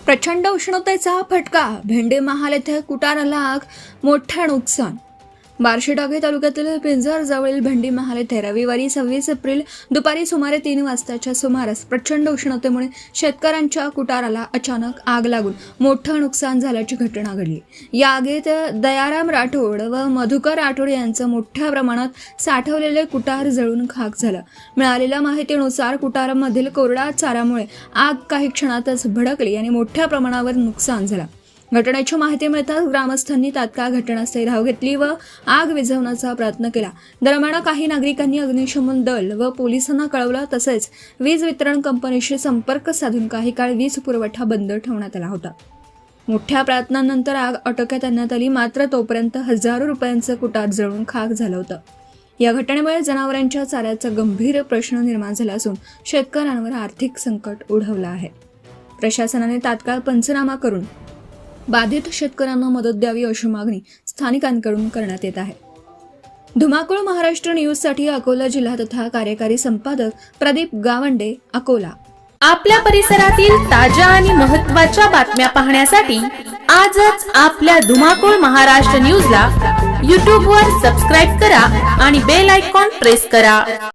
प्रचंड उष्णतेचा फटका, भेंडी महाल येथे कुटाराला आग, मोठे नुकसान। बार्शीटाकळी तालुक्यातील पिंजर जवळील भेंडी महाल येथे रविवारी 26 एप्रिल दुपारी सुमारे 3 वाजताच्या सुमारास प्रचंड उष्णतेमुळे शेतकऱ्यांच्या कुटाराला अचानक आग लागून मोठं नुकसान झाल्याची घटना घडली। या आगीत दयाराम राठोड व मधुकर राठोड यांचं मोठ्या प्रमाणात साठवलेले कुटार जळून खाक झालं। मिळालेल्या माहितीनुसार कुटारामधील कोरडा चाऱ्यामुळे आग काही क्षणातच भडकली आणि मोठ्या प्रमाणावर नुकसान झालं। घटनेची माहिती मिळताच ग्रामस्थांनी तात्काळ घटनास्थळी धाव घेतली व आग विझवण्याचा प्रयत्न केला। दरम्यान काही नागरिकांनी अग्निशमन दल व पोलिसांना कळवलं, तसेच वीज वितरण कंपनीशी संपर्क साधून काही काळ वीज पुरवठा बंद ठेवण्यात आला होता। मोठ्या प्रयत्नांनंतर आग आटोक्यात आणण्यात आली, मात्र तोपर्यंत हजारो रुपयांचं कुटार जळून खाक झालं होतं। या घटनेमुळे जनावरांच्या चाऱ्याचा गंभीर प्रश्न निर्माण झाला असून शेतकऱ्यांवर आर्थिक संकट ओढवलं आहे। प्रशासनाने तात्काळ पंचनामा करून बाधित शेतकऱ्यांना मदत द्यावी अशी मागणी स्थानिकांकडून करण्यात येत आहे। धुमाकूळ महाराष्ट्र न्यूजसाठी अकोला जिल्हा तथा कार्यकारी संपादक प्रदीप गावंडे, अकोला। आपल्या परिसरातील ताज्या आणि महत्त्वाच्या बातम्या पाहण्यासाठी आजच आपल्या धुमाकूळ महाराष्ट्र न्यूजला YouTube वर सबस्क्राइब करा आणि बेल आयकॉन प्रेस करा।